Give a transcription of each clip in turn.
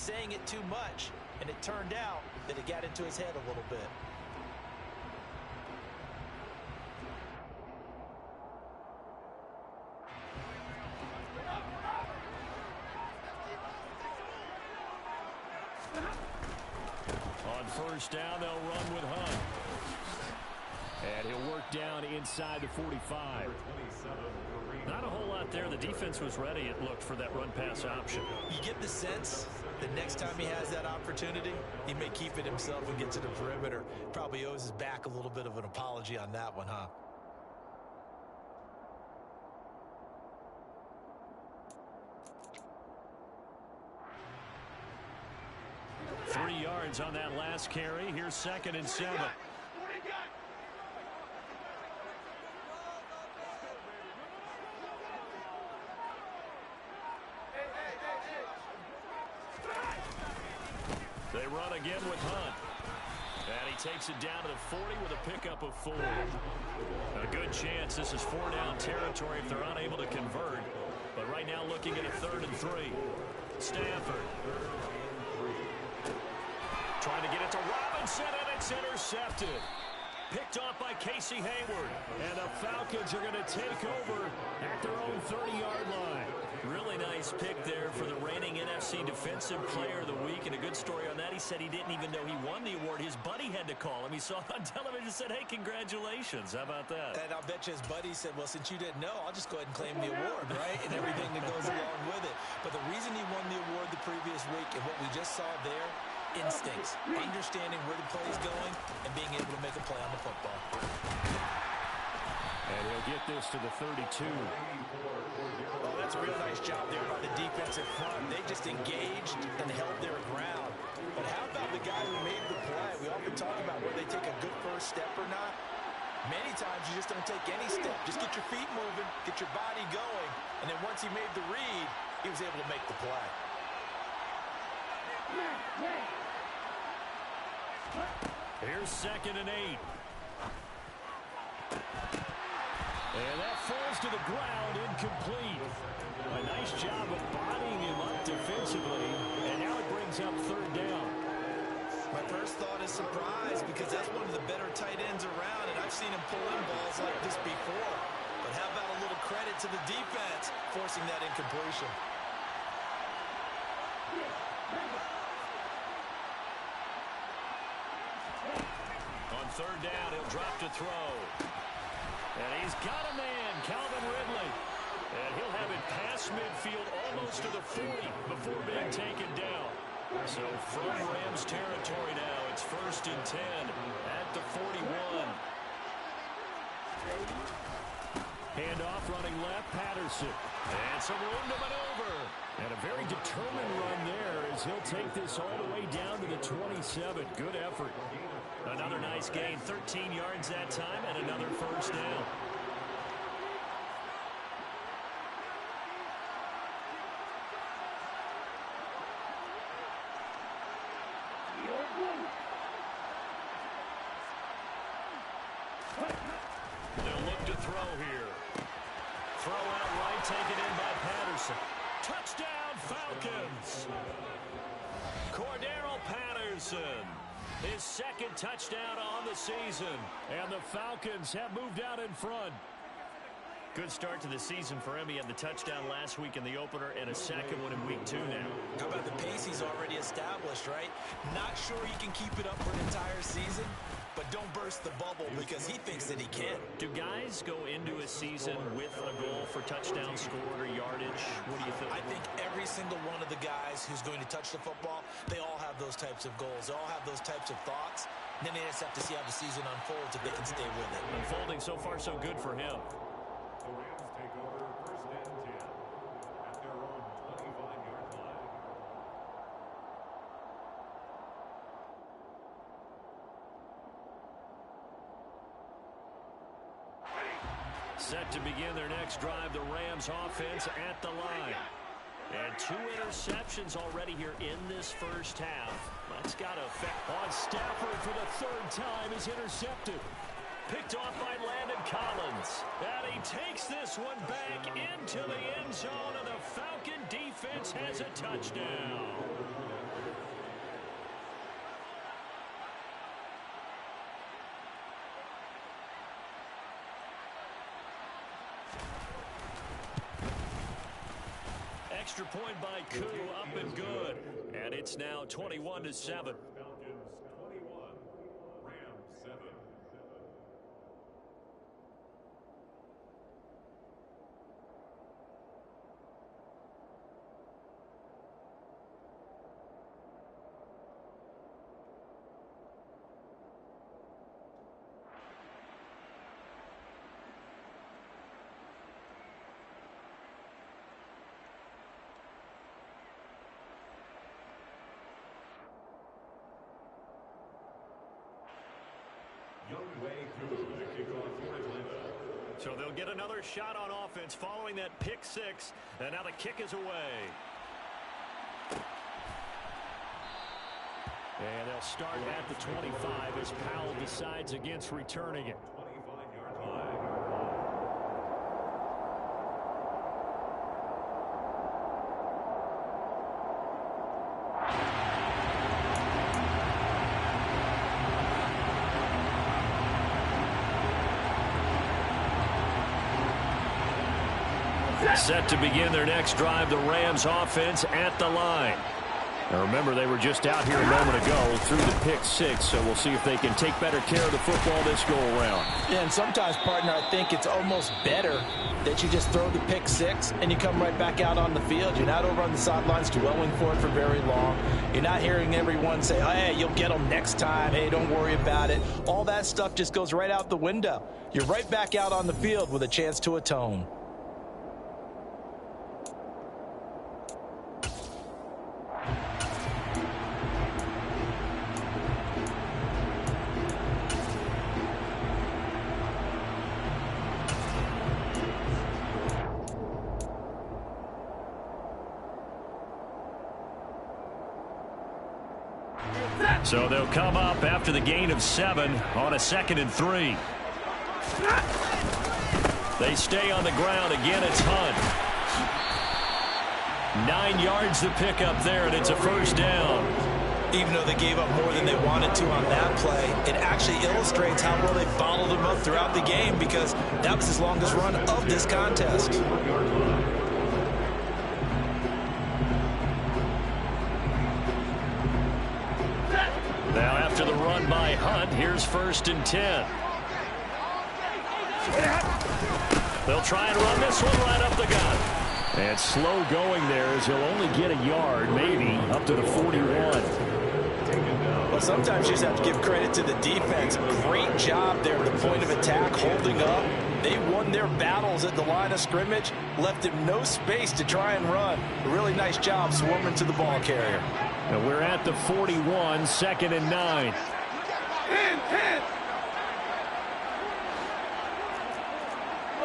saying it too much, and it turned out that it got into his head a little bit. On first down, they'll run with Hunt. And he'll work down inside the 45. Not a whole lot there. The defense was ready, it looked, for that run-pass option. You get the sense that next time he has that opportunity, he may keep it himself and get to the perimeter. Probably owes his back a little bit of an apology on that one, huh? Three yards on that last carry. Here's 2nd and 7. They run again with Hunt. And he takes it down to the 40 with a pickup of 4. A good chance this is 4-down territory if they're unable to convert. But right now looking at a 3rd and 3. Stafford trying to get it to Robinson, and it's intercepted. Picked off by Casey Hayward. And the Falcons are going to take over at their own 30-yard line. Really nice pick there for the reigning NFC Defensive Player of the Week. And a good story on that, he said he didn't even know he won the award. His buddy had to call him. He saw it on television and said, hey, congratulations. How about that? And I'll bet you his buddy said, well, since you didn't know, I'll just go ahead and claim the award, right? And everything that goes along with it. But the reason he won the award the previous week and what we just saw there, instincts, understanding where the play is going, and being able to make a play on the football. And he'll get this to the 32. Oh, that's a real nice job there by the defensive front. They just engaged and held their ground. But how about the guy who made the play? We often talk about whether they take a good first step or not. Many times you just don't take any step. Just get your feet moving, get your body going, and then once he made the read, he was able to make the play. Here's 2nd and 8. And that falls to the ground, incomplete. A nice job of bodying him up defensively, and now it brings up 3rd down. My first thought is surprise, because that's one of the better tight ends around, and I've seen him pull in balls like this before. But how about a little credit to the defense forcing that incompletion? On 3rd down, he'll drop to throw. And he's got a man, Calvin Ridley. And he'll have it past midfield almost to the 40 before being taken down. So from Rams territory now, it's 1st and 10 at the 41. Handoff running left, Patterson. And some room to maneuver. And a very determined run there as he'll take this all the way down to the 27. Good effort. Another nice gain, 13 yards that time, and another 1st down. They'll look to throw here. Throw out right, taken in by Patterson. Touchdown, Falcons! Cordero Patterson. His 2nd touchdown on the season. And the Falcons have moved out in front. Good start to the season for him. He had the touchdown last week in the opener and a 2nd one in week 2 now. How about the pace he's already established, right? Not sure he can keep it up for an entire season, but don't burst the bubble because he thinks that he can. Do guys go into a season with a goal for touchdown scored or yardage? What do you think? I think every single one of the guys who's going to touch the football, they all have those types of goals. They all have those types of thoughts. And then they just have to see how the season unfolds if they can stay with it. Unfolding so far so good for him. The Rams take over 1st and 10 at their own 25-yard line. Set to begin their next drive, the Rams offense at the line. And 2 interceptions already here in this first half. That's got to affect. On Stafford for the 3rd time is intercepted. Picked off by Landon Collins. And he takes this one back into the end zone, and the Falcon defense has a touchdown. extra point by Koo, up and good. And it's now 21-7. Falcons 21, Rams 7. So they'll get another shot on offense following that pick six. And now the kick is away. And they'll start at the 25 as Powell decides against returning it. 25-yard line. Set to begin their next drive, the Rams offense at the line. Now remember, they were just out here a moment ago through the pick six, so we'll see if they can take better care of the football this go-around. Yeah, and sometimes, partner, I think it's almost better that you just throw the pick six and you come right back out on the field. You're not over on the sidelines dwelling for it for very long. You're not hearing everyone say, oh, hey, you'll get them next time. Hey, don't worry about it. All that stuff just goes right out the window. You're right back out on the field with a chance to atone. So they'll come up after the gain of 7 on a 2nd and 3. They stay on the ground. Again, it's Hunt. 9 yards to pick up there, and it's a first down. Even though they gave up more than they wanted to on that play, it actually illustrates how well they bottled them up throughout the game, because that was his longest run of this contest. Now after the run by Hunt, here's 1st and 10. They'll try and run this one right up the gut. And slow going there as he'll only get a yard, maybe, up to the 41. Well, sometimes you just have to give credit to the defense. Great job there at the point of attack, holding up. They won their battles at the line of scrimmage, left him no space to try and run. A really nice job swarming to the ball carrier. And we're at the 41, 2nd and 9. 10.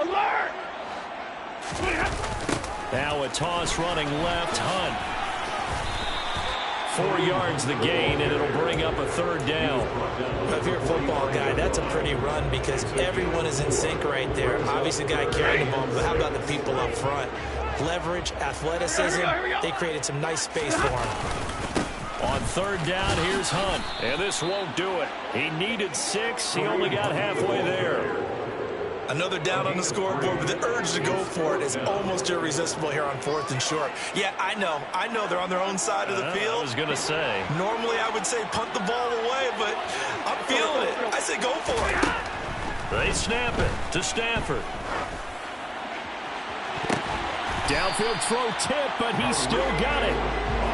Alert! Now a toss running left, Hunt. 4 yards the gain, and it'll bring up a 3rd down. If you're a football guy, that's a pretty run because everyone is in sync right there. Obviously, the guy carrying the ball, but how about the people up front? Leverage, athleticism, they created some nice space for him. On 3rd down, here's Hunt. And this won't do it. He needed 6. He only got halfway there. Another down on the scoreboard, but the urge to go for it is almost irresistible here on 4th and short. Yeah, I know they're on their own side of the field. I was going to say. Normally I would say punt the ball away, but I'm feeling it. I say go for it. They snap it to Stafford. Downfield throw tip, but he's still got it.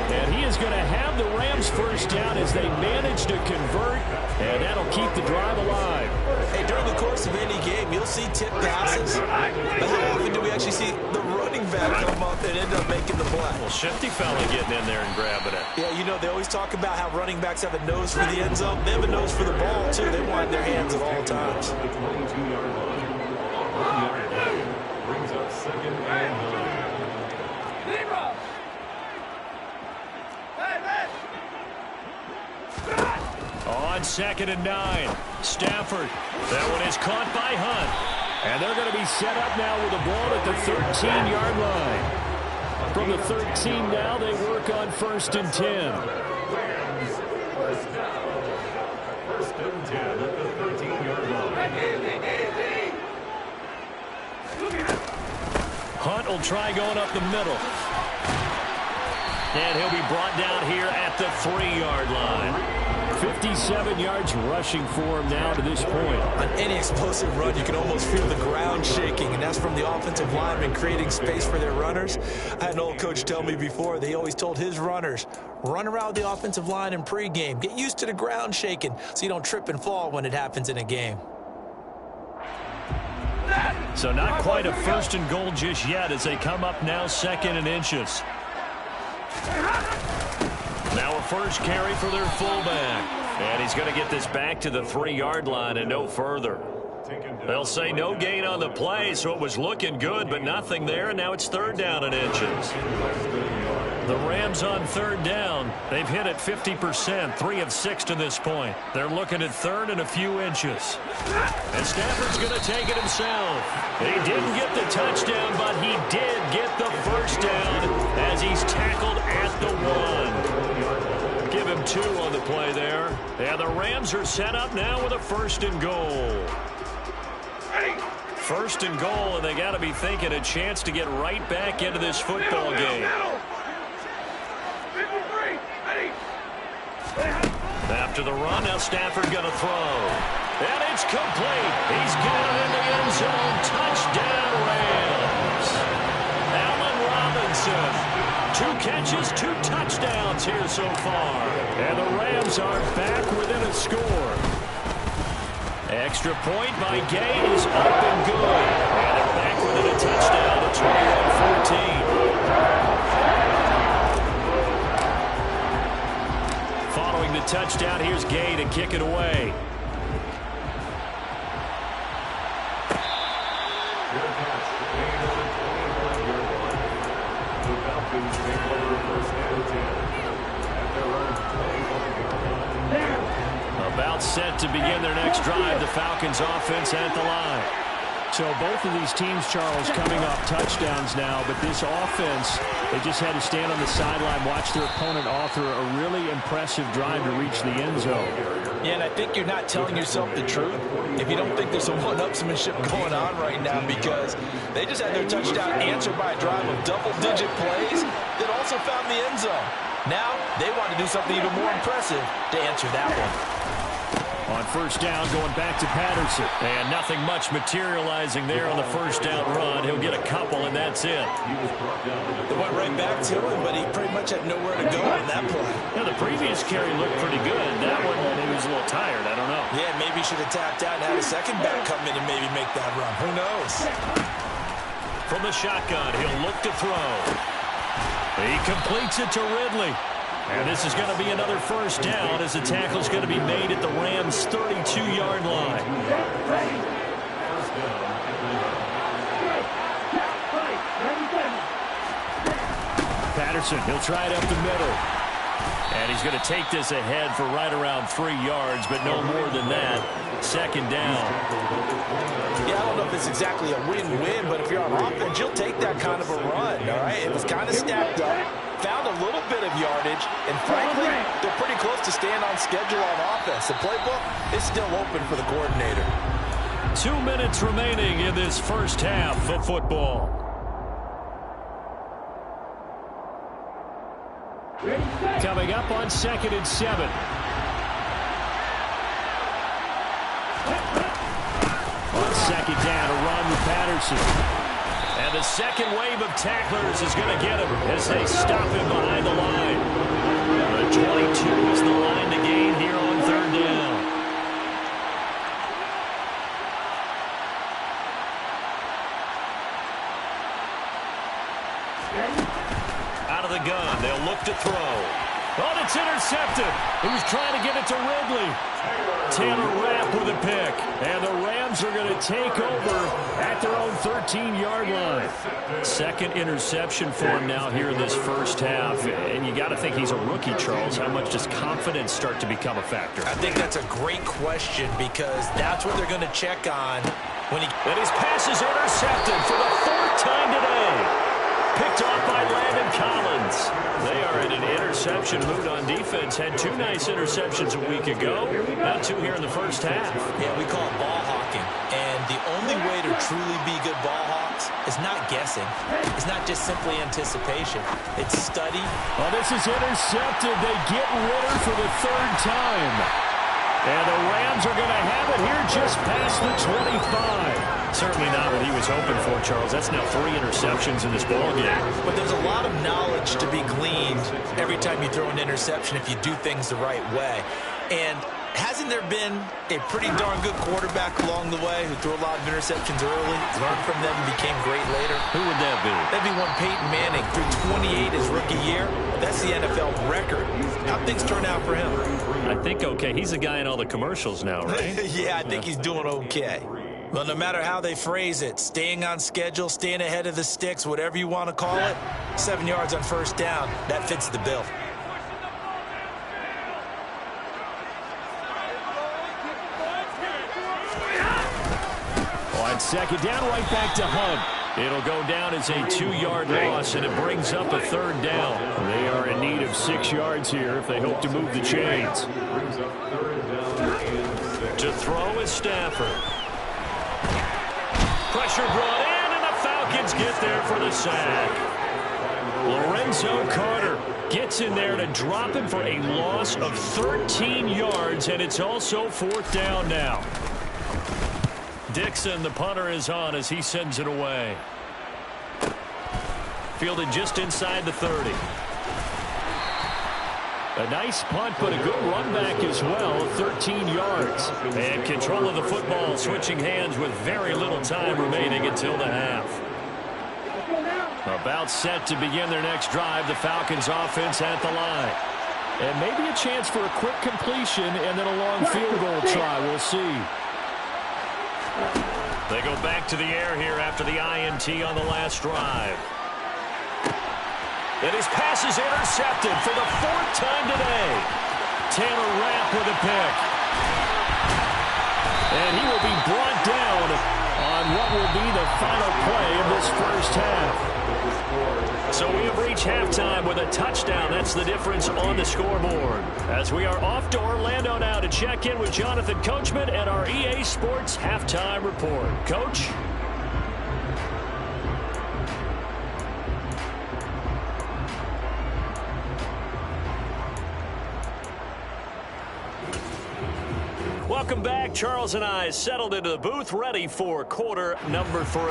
And he is going to have the Rams 1st down as they manage to convert, and that'll keep the drive alive. Hey, during the course of any game, you'll see tip passes, but how often do we actually see the running back come up and end up making the play? Well, shifty fella getting in there and grabbing it. Yeah, you know, they always talk about how running backs have a nose for the end zone. They have a nose for the ball, too. They want their hands at all times. Brings up 2nd and 9. On 2nd and 9, Stafford. That one is caught by Hunt. And they're going to be set up now with the ball at the 13-yard line. From the 13 now, they work on 1st and 10. 1st and 10 at the 13-yard line. Hunt will try going up the middle. And he'll be brought down here at the 3-yard line. 57 yards rushing for him now to this point. On any explosive run, you can almost feel the ground shaking, and that's from the offensive linemen creating space for their runners. I had an old coach tell me before, they always told his runners, run around the offensive line in pregame. Get used to the ground shaking so you don't trip and fall when it happens in a game. So not quite a 1st and goal just yet as they come up now 2nd and inches. Now a first carry for their fullback. And he's going to get this back to the 3-yard line and no further. They'll say no gain on the play, so it was looking good, but nothing there, and now it's 3rd down and inches. The Rams on 3rd down. They've hit it 50%, 3 of 6 to this point. They're looking at 3rd and a few inches. And Stafford's going to take it himself. He didn't get the touchdown, but he did get the first down as he's tackled at the 1. Give him 2 on the play there. And the Rams are set up now with a 1st and goal. 1st and goal, and they got to be thinking a chance to get right back into this football game. After the run, now Stafford going to throw. And it's complete. He's got it in the end zone. Touchdown, Rams. Allen Robinson. 2 catches, 2 touchdowns here so far. And the Rams are back within a score. Extra point by Gay is up and good. And they're back within a touchdown at 21-14. Following the touchdown, here's Gay to kick it away. About set to begin their next drive, the Falcons offense at the line. So both of these teams, Charles, coming off touchdowns now, but this offense, they just had to stand on the sideline, watch their opponent author a really impressive drive to reach the end zone. Yeah, and I think you're not telling yourself the truth if you don't think there's some one-upsmanship going on right now, because they just had their touchdown answered by a drive of double-digit plays that also found the end zone. Now they want to do something even more impressive to answer that one. On 1st down, going back to Patterson. And nothing much materializing there on the 1st down run. He'll get a couple, and that's it. They went right back to him, but he pretty much had nowhere to go on that play. Yeah, the previous carry looked pretty good. That one, he was a little tired. I don't know. Yeah, maybe he should have tapped out and had a second back come in and maybe make that run. Who knows? From the shotgun, he'll look to throw. He completes it to Ridley. And this is going to be another 1st down as the tackle's going to be made at the Rams' 32-yard line. Patterson, he'll try it up the middle. And he's going to take this ahead for right around 3 yards, but no more than that. 2nd down. Yeah, I don't know if it's exactly a win-win, but if you're on offense, you'll take that kind of a run, all right? It was kind of stacked up, found a little bit of yardage, and frankly, they're pretty close to staying on schedule on offense. The playbook is still open for the coordinator. 2 minutes remaining in this 1st half of football. Coming up on 2nd and 7. On 2nd down, a run with Patterson. And the second wave of tacklers is going to get him as they stop him behind the line. The 22 is the line to gain here on 3rd down. Out of the gun, they'll look to throw. Oh, it's intercepted. He was trying to get it to Ridley. Taylor Rapp with a pick. And the Rams are going to take over at their own 13-yard line. 2nd interception for him now here in this 1st half. And you got to think he's a rookie, Charles. How much does confidence start to become a factor? I think that's a great question, because that's what they're going to check on when he... And his pass is intercepted for the 4th time today. Picked off by Landon Collins. They are in an interception mood on defense. Had 2 nice interceptions a week ago. Now 2 here in the 1st half. Yeah, we call it ball hawking. And the only way to truly be good ball hawks is not guessing. It's not just simply anticipation. It's study. Well, this is intercepted. They get Ritter for the third time. And the Rams are going to have it here just past the 25. Certainly not what he was hoping for, Charles. That's now 3 interceptions in this ballgame. But there's a lot of knowledge to be gleaned every time you throw an interception if you do things the right way. And hasn't there been a pretty darn good quarterback along the way who threw a lot of interceptions early, learned from them, and became great later? Who would that be? That'd be one Peyton Manning, threw 28 his rookie year. That's the NFL record. How'd things turn out for him? I think okay. He's the guy in all the commercials now, right? Yeah, I think he's doing okay. Well, no matter how they phrase it, staying on schedule, staying ahead of the sticks, whatever you want to call it, 7 yards on first down, that fits the bill. On second down, right back to Hunt. It'll go down as a 2-yard loss, and it brings up a third down. They are in need of 6 yards here if they hope to move the chains. To throw is Stafford. Pressure brought in, and the Falcons get there for the sack. Lorenzo Carter gets in there to drop him for a loss of 13 yards, and it's also 4th down now. Dixon, the punter, is on as he sends it away. Fielded just inside the 30. A nice punt, but a good run back as well, 13 yards. And control of the football, switching hands with very little time remaining until the half. About set to begin their next drive, the Falcons offense at the line. And maybe a chance for a quick completion and then a long field goal try. We'll see. They go back to the air here after the INT on the last drive. And his pass is intercepted for the 4th time today. Taylor Rapp with a pick. And he will be brought down on what will be the final play of this first half. So we have reached halftime with a touchdown. That's the difference on the scoreboard. As we are off to Orlando now to check in with Jonathan Coachman and our EA Sports Halftime Report. Coach? Welcome back. Charles and I settled into the booth, ready for quarter number 3.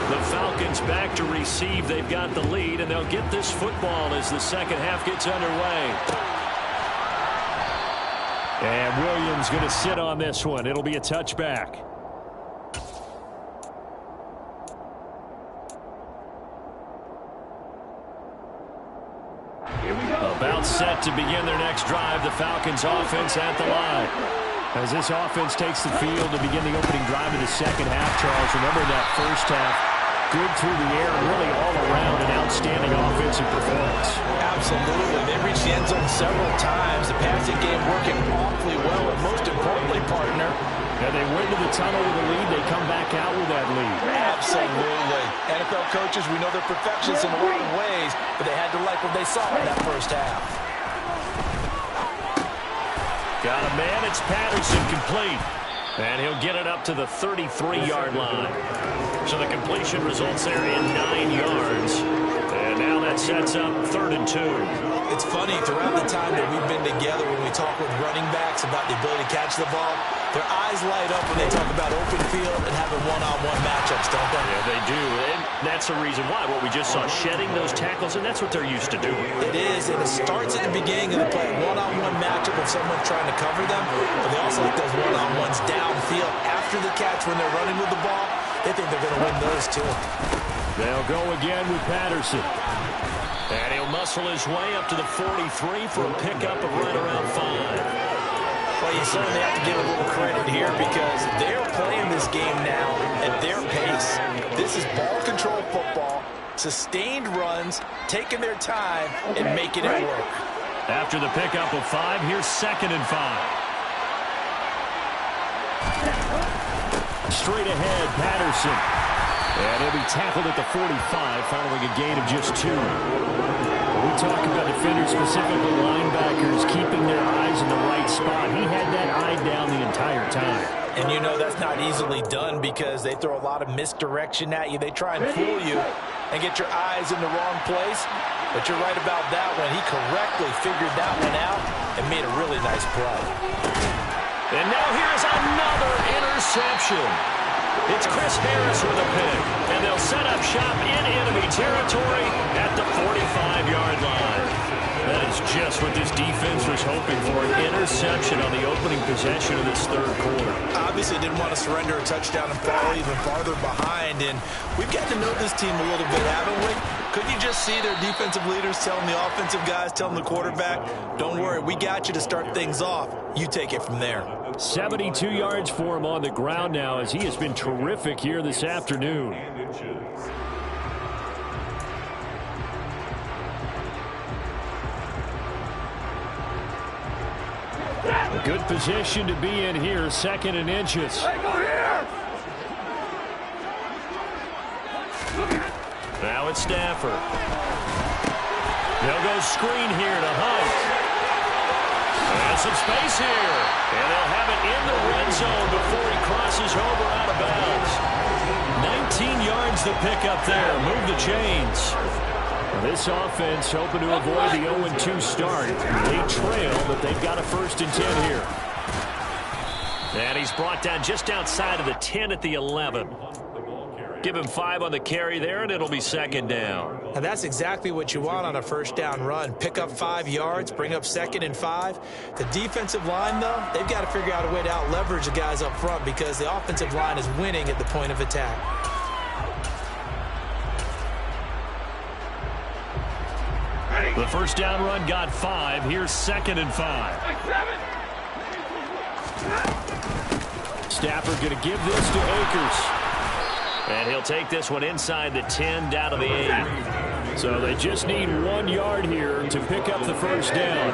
The Falcons back to receive. They've got the lead, and they'll get this football as the second half gets underway. And Williams going to sit on this one. It'll be a touchback. About set to begin their next drive. The Falcons offense at the line. As this offense takes the field to begin the opening drive of the second half, Charles, remember that first half, good through the air, really all around an outstanding offensive performance. Absolutely. They reached the end zone several times. The passing game working awfully well, and most importantly, partner, and they went to the tunnel with a lead. They come back out with that lead. Absolutely. NFL coaches, we know they're perfectionists in a lot of ways, but they had to like what they saw in that first half. Got a man. It's Patterson, complete. And he'll get it up to the 33-yard line. So the completion results there in 9 yards. And now that sets up 3rd and 2. It's funny, throughout the time that we've been together, when we talk with running backs about the ability to catch the ball, their eyes light up when they talk about open field and having one-on-one matchups, don't they? Yeah, they do. And that's the reason why. What we just saw, shedding those tackles, and that's what they're used to doing. It is, and it starts at the beginning of the play. One-on-one matchup with someone trying to cover them, but they also like those one-on-ones downfield after the catch when they're running with the ball. They think they're going to win those, too. They'll go again with Patterson. And he'll muscle his way up to the 43 for a pickup of right around 5. Well, you certainly have to give a little credit here because they're playing this game now at their pace. This is ball control football, sustained runs, taking their time, and making it work. After the pickup of 5, here's 2nd and 5. Straight ahead, Patterson. And he'll be tackled at the 45 following a gain of just 2. We talk about defenders, specifically linebackers, keeping their eyes in the right spot. He had that eye down the entire time. And you know that's not easily done because they throw a lot of misdirection at you. They try and fool you and get your eyes in the wrong place. But you're right about that one. He correctly figured that one out and made a really nice play. And now here's another interception. It's Chris Harris with a pick. And they'll set up shop in enemy territory at the 45-yard line. That is just what this defense was hoping for, an interception on the opening possession of this third quarter. Obviously didn't want to surrender a touchdown and fall even farther behind. And we've got to know this team a little bit, haven't we? Could you just see their defensive leaders telling the offensive guys, telling the quarterback, don't worry, we got you to start things off. You take it from there. 72 yards for him on the ground now as he has been terrific here this afternoon. A good position to be in here, 2nd and inches. Now it's Stafford. They'll go screen here to Hunt. And some space here. And they'll have it in the red zone before he crosses over out of bounds. 19 yards to pick up there. Move the chains. This offense hoping to avoid the 0-2 start. They trail, but they've got a 1st and 10 here. And he's brought down just outside of the 10 at the 11. Give him 5 on the carry there, and it'll be 2nd down. And that's exactly what you want on a 1st down run. Pick up 5 yards, bring up 2nd and 5. The defensive line, though, they've got to figure out a way to out-leverage the guys up front because the offensive line is winning at the point of attack. The 1st down run got 5. Here's 2nd and 5. Stafford going to give this to Akers. And he'll take this one inside the 10 down to the 8. So they just need 1 yard here to pick up the 1st down.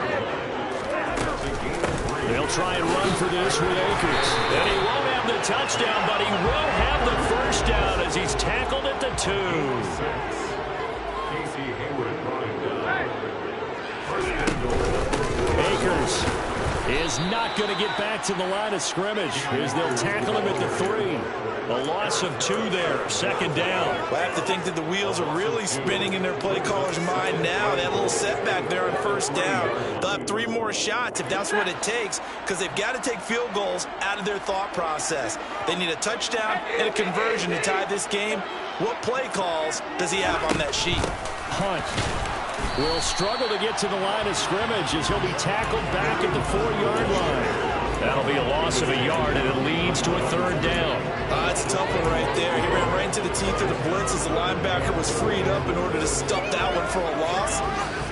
They'll try and run for this with Akers. And he won't have the touchdown, but he will have the 1st down as he's tackled at the 2. Akers is not going to get back to the line of scrimmage as they'll tackle him at the 3. A loss of 2 there, 2nd down. I have to think that the wheels are really spinning in their play caller's mind now. That little setback there on 1st down. They'll have 3 more shots if that's what it takes because they've got to take field goals out of their thought process. They need a touchdown and a conversion to tie this game. What play calls does he have on that sheet? Hunt will struggle to get to the line of scrimmage as he'll be tackled back at the 4-yard line. That'll be a loss of a yard, and it leads to a 3rd down. That's a tough one right there. He ran right into the teeth of the blitz as the linebacker was freed up in order to stop that one for a loss.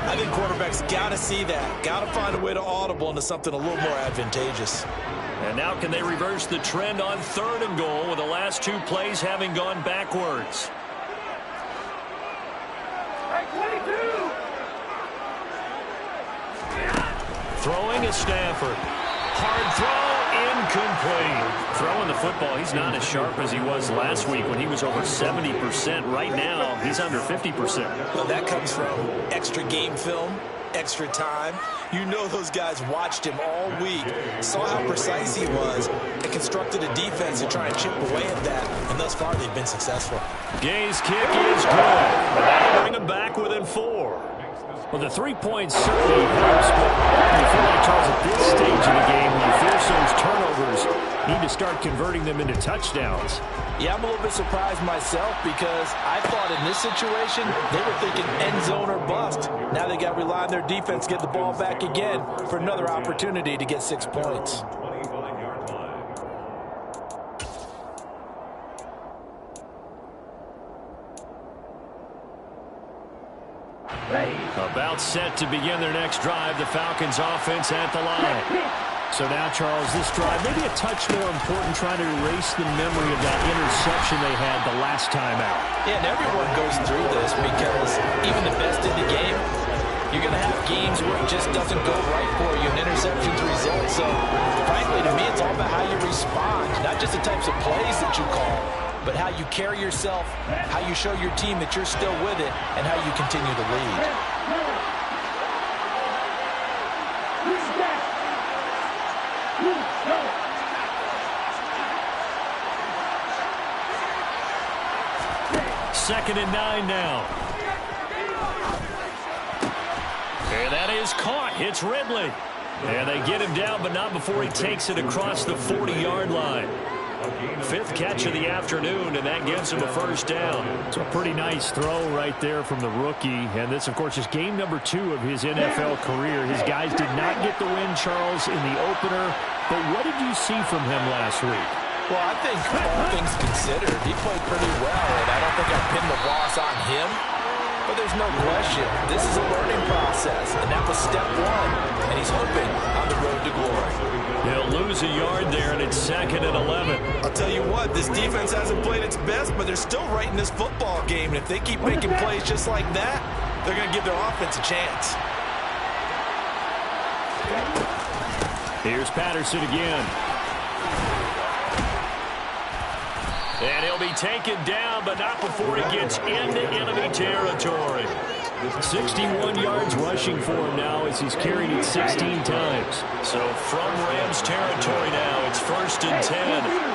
I think quarterbacks got to see that. Got to find a way to audible into something a little more advantageous. And now can they reverse the trend on 3rd and goal with the last 2 plays having gone backwards? Throwing is Stafford. Hard throw, incomplete. Throwing the football, he's not as sharp as he was last week when he was over 70%. Right now, he's under 50%. Well, that comes from extra game film, extra time. You know those guys watched him all week, saw how precise he was, and constructed a defense to try and chip away at that. And thus far, they've been successful. Gay's kick is good. That'll bring him back within 4. Well, the 3 points certainly helps, but you feel like, Charles, at this stage of the game, when you force those turnovers, you need to start converting them into touchdowns. Yeah, I'm a little bit surprised myself because I thought in this situation, they were thinking end zone or bust. Now they got to rely on their defense, get the ball back again for another opportunity to get 6 points. About set to begin their next drive, the Falcons offense at the line. So now, Charles, this drive maybe a touch more important, trying to erase the memory of that interception they had the last time out. Yeah, and everyone goes through this because even the best in the game, you're going to have games where it just doesn't go right for you and interceptions result. So, frankly, to me, it's all about how you respond, not just the types of plays that you call, but how you carry yourself, how you show your team that you're still with it, and how you continue to lead. 2nd and 9 now. And that is caught. It's Ridley. And they get him down, but not before he takes it across the 40-yard line. 5th catch of the afternoon, and that gives him a first down. It's a pretty nice throw right there from the rookie. And this, of course, is game number 2 of his NFL career. His guys did not get the win, Charles, in the opener. But what did you see from him last week? Well, I think all things considered, he played pretty well, and I don't think I pinned the loss on him. But there's no question, this is a learning process, and that was step 1, and he's hoping on the road to glory. He'll lose a yard there, and it's 2nd and 11. I'll tell you what, this defense hasn't played its best, but they're still right in this football game, and if they keep making plays just like that, they're going to give their offense a chance. Here's Patterson again. And he'll be taken down, but not before he gets into enemy territory. 61 yards rushing for him now as he's carried it 16 times. So from Rams territory now, it's 1st and 10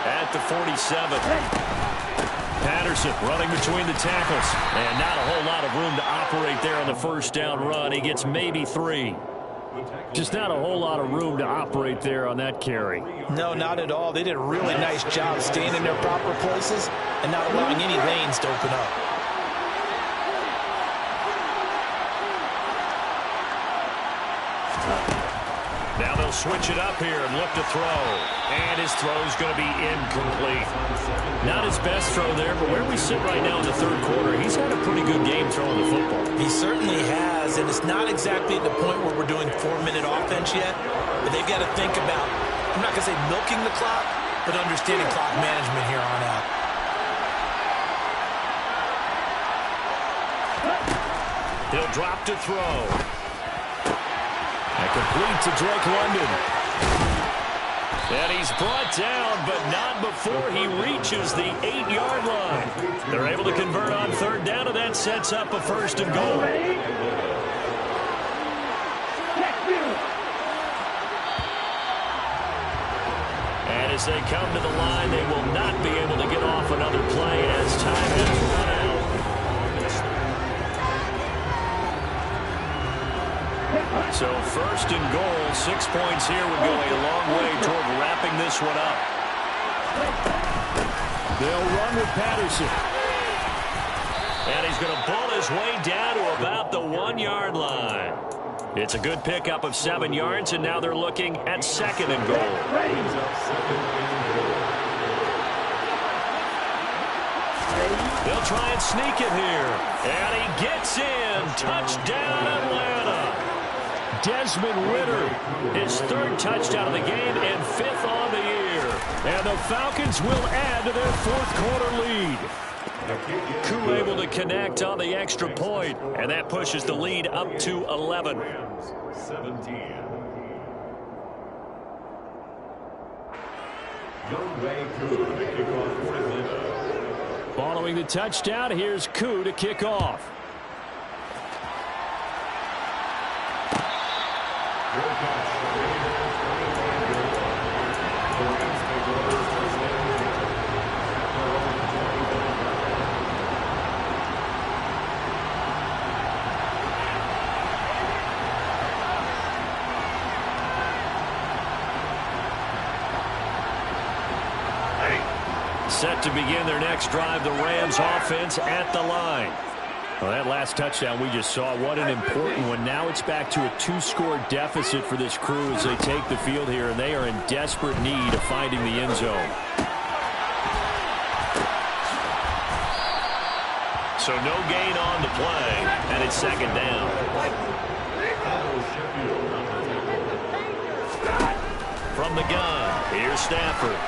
at the 47. Patterson running between the tackles. And not a whole lot of room to operate there on the first down run. He gets maybe 3. Just not a whole lot of room to operate there on that carry. No, not at all. They did a really nice job staying in their proper places and not allowing any lanes to open up. Now they'll switch it up here and look to throw. And his throw's going to be incomplete. Not his best throw there, but where we sit right now in the 3rd quarter, he's had a pretty good game throwing the football. He certainly has, and it's not exactly at the point where we're doing 4-minute offense yet, but they've got to think about, I'm not going to say milking the clock, but understanding clock management here on out. He'll drop to throw. And complete to Drake London. And he's brought down, but not before he reaches the 8-yard line. They're able to convert on 3rd down, and that sets up a 1st and goal. And as they come to the line, they will not be able to get off another play as time has run out. So 1st and goal, 6 points here would go a long way toward wrapping this one up. They'll run with Patterson. And he's going to pull his way down to about the 1-yard line. It's a good pickup of 7 yards, and now they're looking at 2nd and goal. They'll try and sneak it here. And he gets in. Touchdown, Atlanta. Desmond Ridder, his 3rd touchdown of the game and 5th on the year. And the Falcons will add to their 4th quarter lead. Koo able to connect on the extra point, and that pushes the lead up to 11. 17. Following the touchdown, here's Koo to kick off. Set to begin their next drive, the Rams offense at the line. Well, that last touchdown we just saw, what an important one. Now it's back to a 2-score deficit for this crew as they take the field here, and they are in desperate need of finding the end zone. So no gain on the play, and it's 2nd down. From the gun, here's Stafford.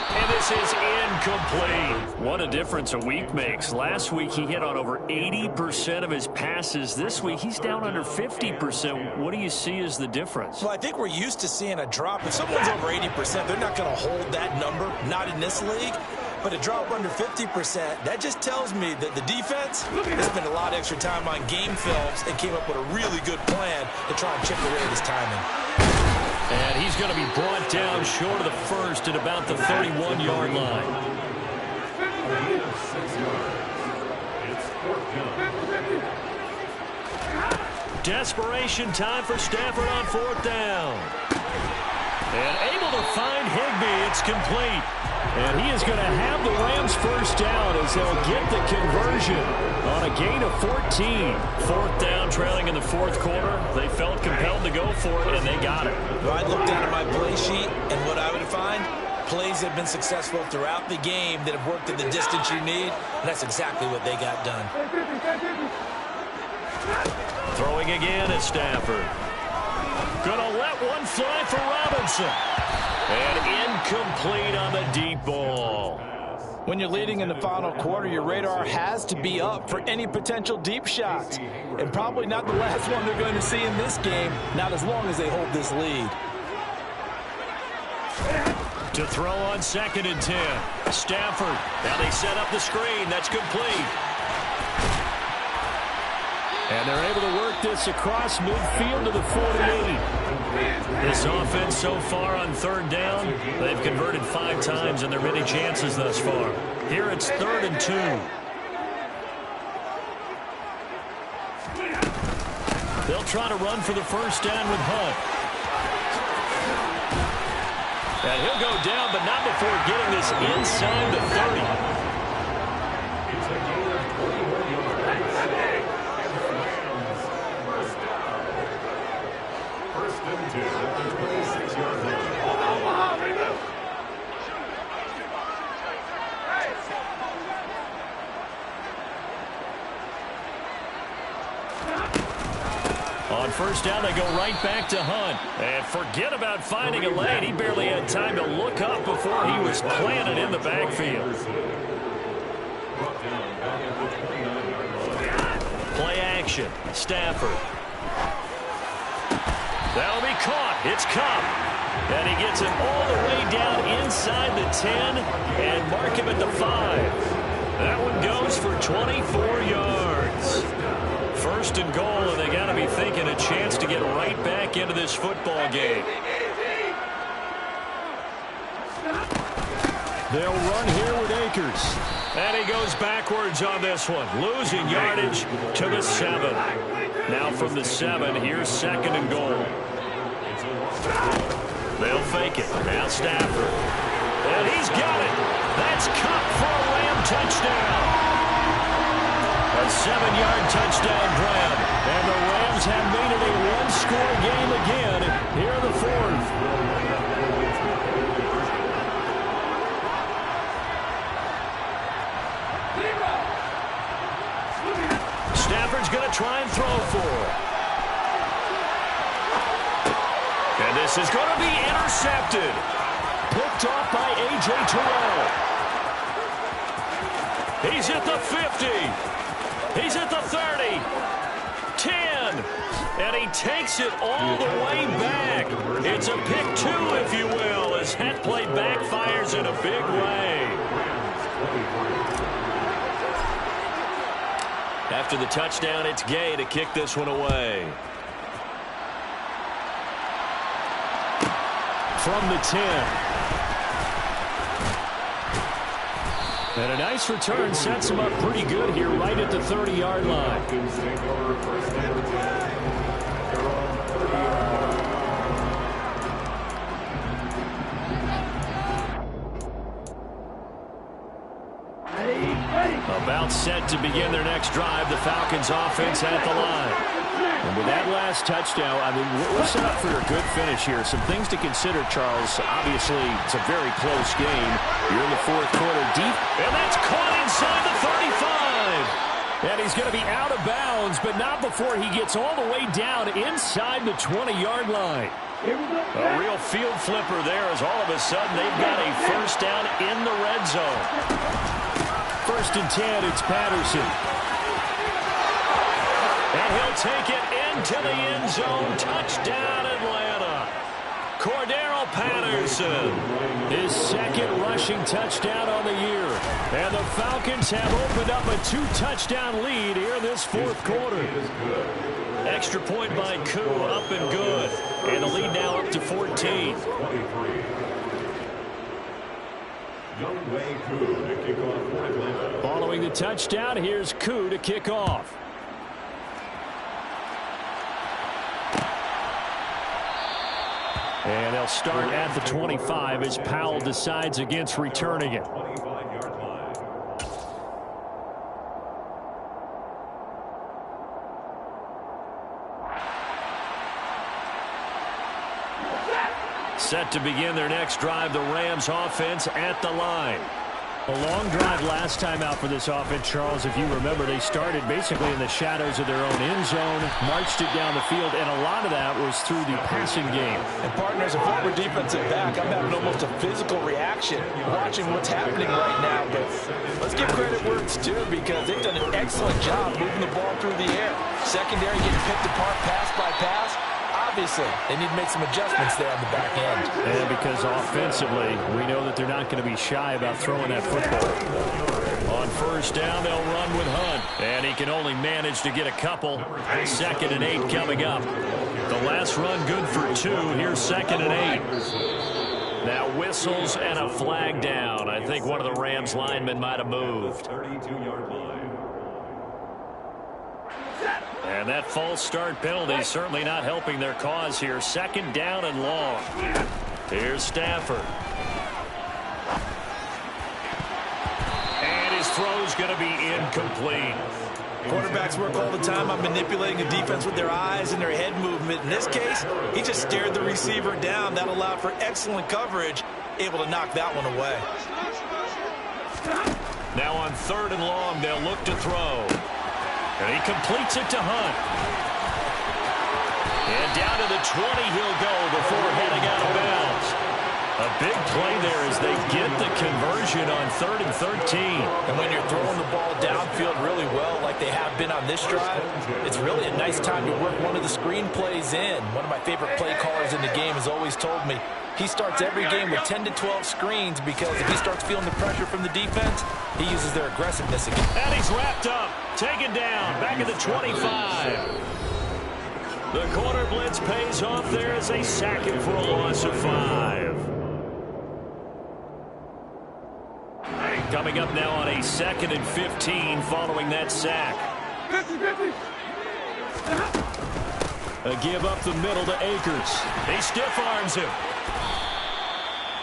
And this is incomplete. What a difference a week makes. Last week he hit on over 80% of his passes. This week he's down under 50%. What do you see as the difference? Well, I think we're used to seeing a drop. If someone's over 80%, they're not going to hold that number, not in this league. But a drop under 50%, that just tells me that the defense has spent a lot of extra time on game films and came up with a really good plan to try and chip away at his timing. And he's going to be brought down short of the 1st at about the 31-yard line. It's 4th down. Desperation time for Stafford on 4th down. And able to find Higbee. It's complete. And he is going to have the Rams first down as they'll get the conversion on a gain of 14. 4th down, trailing in the 4th quarter. They felt compelled to go for it, and they got it. Well, I looked down at my play sheet, and what I would find, plays have been successful throughout the game that have worked in the distance you need, and that's exactly what they got done. Throwing again at Stafford. Gonna let one fly for Robinson. And incomplete on the deep ball. When you're leading in the final quarter, your radar has to be up for any potential deep shots. And probably not the last one they're going to see in this game, not as long as they hold this lead. To throw on 2nd and 10. Stafford. Now they set up the screen. That's complete. And they're able to work this across midfield to the 48. This offense so far on 3rd down, they've converted 5 times in their many chances thus far. Here it's 3rd and 2. They'll try to run for the first down with Hunt. And he'll go down, but not before getting this inside the 30. It's a gain of 21 yards. First and 10 at the 26-yard line. On first down, they go right back to Hunt. And forget about finding a lane. He barely had time to look up before he was planted in the backfield. Play action. Stafford. That'll be caught. It's Cup. And he gets it all the way down inside the 10 and mark him at the 5. That one goes for 24 yards. First and goal, and they got to be thinking a chance to get right back into this football game. They'll run here with Akers. And he goes backwards on this one, losing yardage to the 7. Now from the 7, here's 2nd and goal. They'll fake it. Now Stafford. And he's got it. That's Cup for a Ram touchdown. A 7-yard touchdown grab. And the Rams have made it a one-score game again here in the 4th. Stafford's going to try and throw for it. And this is going to be intercepted. Picked off by A.J. Terrell. He's at the 50. He's at the 30. 10. And he takes it all the way back. It's a pick 2, if you will, as that play backfires in a big way. After the touchdown, it's Gay to kick this one away. From the 10. And a nice return sets him up pretty good here right at the 30-yard line. About set to begin their next drive, the Falcons offense at the line. And with that last touchdown, I mean, we're set up for a good finish here. Some things to consider, Charles. Obviously, it's a very close game. You're in the 4th quarter deep. And that's caught inside the 35. And he's going to be out of bounds, but not before he gets all the way down inside the 20-yard line. A real field flipper there as all of a sudden they've got a first down in the red zone. 1st and 10, it's Patterson. And he'll take it into the end zone. Touchdown, Atlanta. Cordero Patterson, his 2nd rushing touchdown on the year. And the Falcons have opened up a 2-touchdown lead here this 4th quarter. Extra point by Koo, up and good. And the lead now up to 14. Following the touchdown, here's Koo to kick off. And they'll start at the 25 as Powell decides against returning it. Set to begin their next drive, the Rams offense at the line. A long drive last time out for this offense, Charles. If you remember, they started basically in the shadows of their own end zone, marched it down the field, and a lot of that was through the passing game. And partners, a former defensive back, I'm having almost a physical reaction watching what's happening right now. But let's give credit where it's due, because they've done an excellent job moving the ball through the air. Secondary getting picked apart pass by pass. Obviously, they need to make some adjustments there on the back end. And because offensively, we know that they're not going to be shy about throwing that football. On first down, they'll run with Hunt. And he can only manage to get a couple. 2nd and 8 coming up. The last run good for 2. Here's 2nd and 8. Now whistles and a flag down. I think one of the Rams linemen might have moved. 32-yard line. And that false start penalty certainly not helping their cause here. 2nd down and long. Here's Stafford. And his throw's going to be incomplete. Quarterbacks work all the time on manipulating a defense with their eyes and their head movement. In this case, he just stared the receiver down. That allowed for excellent coverage, able to knock that one away. Now on 3rd and long, they'll look to throw. And he completes it to Hunt. And down to the 20 he'll go before heading out of bounds. A big play there as they get the conversion on 3rd and 13. And when you're throwing the ball downfield really well like they have been on this drive, it's really a nice time to work one of the screen plays in. One of my favorite play callers in the game has always told me he starts every game with 10 to 12 screens, because if he starts feeling the pressure from the defense, he uses their aggressiveness again. And he's wrapped up, taken down, back at the 25. The corner blitz pays off there as they sack him for a loss of 5. Coming up now on a 2nd and 15 following that sack. A give up the middle to Akers. He stiff arms him.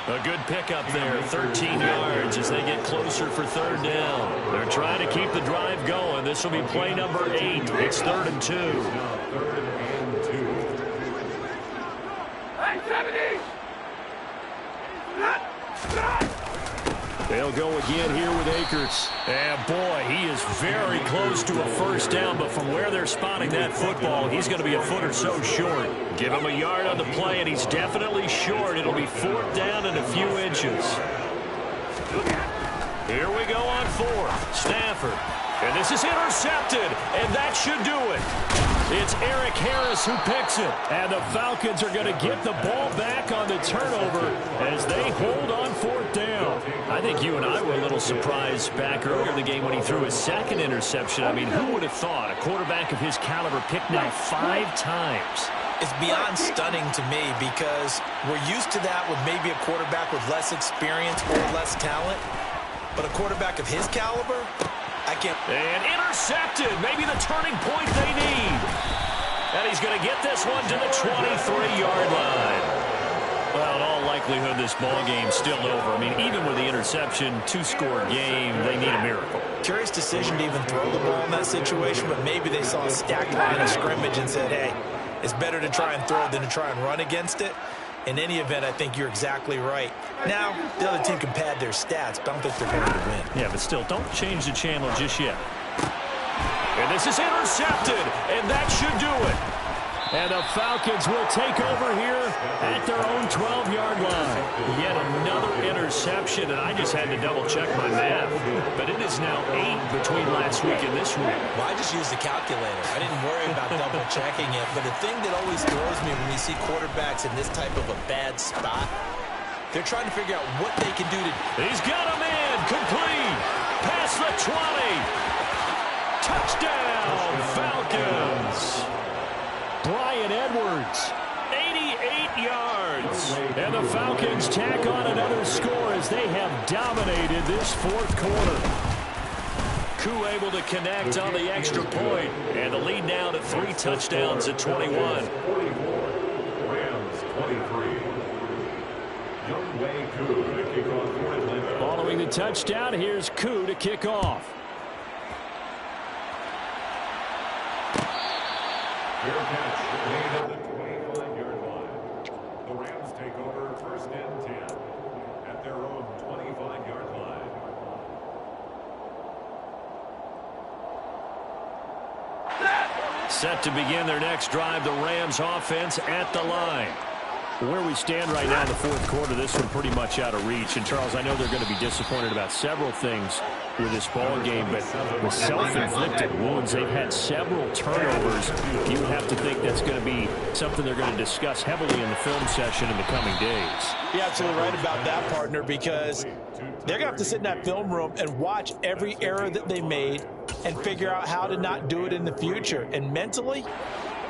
A good pickup there, 13 yards as they get closer for 3rd down. They're trying to keep the drive going. This will be play number 8. It's 3rd and 2. They'll go again here with Akers. And boy, he is very close to a 1st down, but from where they're spotting that football, he's going to be a foot or so short. Give him a yard on the play, and he's definitely short. It'll be 4th down and a few inches. Here we go on 4th. Stafford. And this is intercepted, and that should do it. It's Eric Harris who picks it. And the Falcons are going to get the ball back on the turnover as they hold on 4th down. I think you and I were a little surprised back earlier in the game when he threw his 2nd interception. I mean, who would have thought a quarterback of his caliber picked now 5 times? It's beyond stunning to me, because we're used to that with maybe a quarterback with less experience or less talent. But a quarterback of his caliber, I can't. And intercepted. Maybe the turning point they need. And he's going to get this one to the 23-yard line. Well, in all likelihood, this ball game's still over. I mean, even with the interception, 2-score game, they need a miracle. Curious decision to even throw the ball in that situation, but maybe they saw a stacked line of scrimmage and said, hey, it's better to try and throw than to try and run against it. In any event, I think you're exactly right. Now, the other team can pad their stats, but I don't think they're going to win. Yeah, but still, don't change the channel just yet. And this is intercepted, and that should do it. And the Falcons will take over here at their own 12-yard line. Yet another interception, and I just had to double-check my math. But it is now 8 between last week and this week. Well, I just used the calculator. I didn't worry about double-checking it. But the thing that always throws me when you see quarterbacks in this type of a bad spot, they're trying to figure out what they can do to... He's got a man, complete, past the 20. Touchdown, Falcons. Bryan Edwards 88 yards. And the Falcons tack on another score as they have dominated this fourth quarter. Koo able to connect on the extra point, and the lead now to 3 touchdowns at 21. 44, Rams 23. Youngway Koo to kick off for Atlanta. Following the touchdown, here's Koo to kick off. Fair catch made at the 25-yard line. The Rams take over 1st and 10 at their own 25-yard line. Set to begin their next drive, the Rams offense at the line. Where we stand right now in the fourth quarter, this one pretty much out of reach. And, Charles, I know they're going to be disappointed about several things with this ball game, but with self-inflicted wounds, they've had several turnovers. You have to think that's going to be something they're going to discuss heavily in the film session in the coming days. You're absolutely right about that, partner, because they're going to have to sit in that film room and watch every error that they made and figure out how to not do it in the future. And mentally,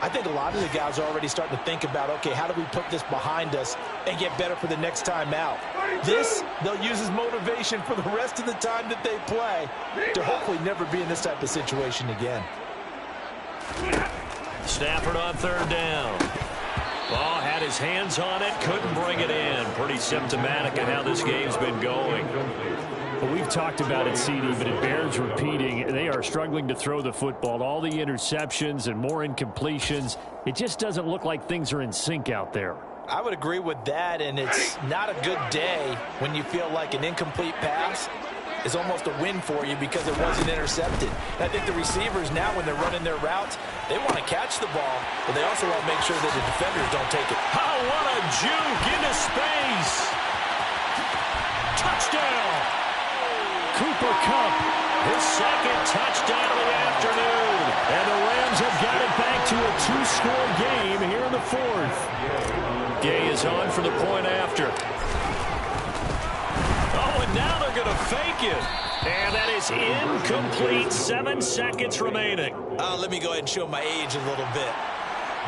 I think a lot of the guys are already starting to think about, okay, how do we put this behind us and get better for the next time out? This, they'll use as motivation for the rest of the time that they play to hopefully never be in this type of situation again. Stafford on 3rd down. Ball had his hands on it, couldn't bring it in. Pretty symptomatic of how this game's been going. Well, we've talked about it, CD, but it bears repeating. They are struggling to throw the football. All the interceptions and more incompletions. It just doesn't look like things are in sync out there. I would agree with that, and it's not a good day when you feel like an incomplete pass is almost a win for you because it wasn't intercepted. And I think the receivers now, when they're running their routes, they want to catch the ball, but they also want to make sure that the defenders don't take it. Oh, what a juke into space. Touchdown. Cooper Kupp, his 2nd touchdown of the afternoon. And the Rams have got it back to a 2-score game here in the 4th. Gay is on for the point after. Oh, and now they're going to fake it. And that is incomplete. 7 seconds remaining. Let me go ahead and show my age a little bit.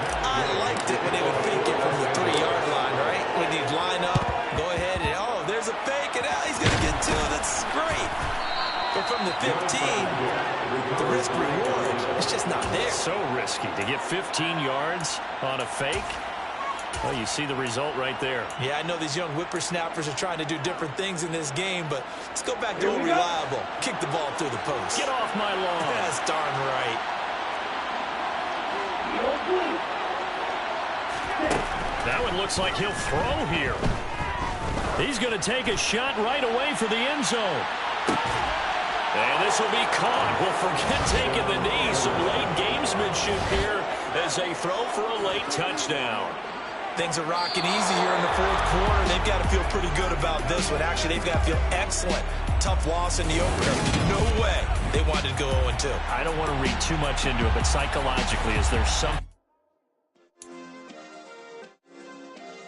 I liked it when they would fake it from the 3-yard line, right? When he'd line up, go ahead, and oh, there's a fake, and now he's going to get 2. That's great. But from the 15, the risk-reward, it's just not there. So risky to get 15 yards on a fake. Well, you see the result right there. Yeah, I know these young whippersnappers are trying to do different things in this game, but let's go back to old reliable. Kick the ball through the post. Get off my lawn. That's darn right. That one looks like he'll throw here. He's going to take a shot right away for the end zone. And this will be caught. Well, forget taking the knee. Some late gamesmanship here as they throw for a late touchdown. Things are rocking easy here in the 4th quarter. They've got to feel pretty good about this one. Actually, they've got to feel excellent. Tough loss in the opener. No way they wanted to go 0-2. I don't want to read too much into it, but psychologically, is there some...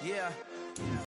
Yeah.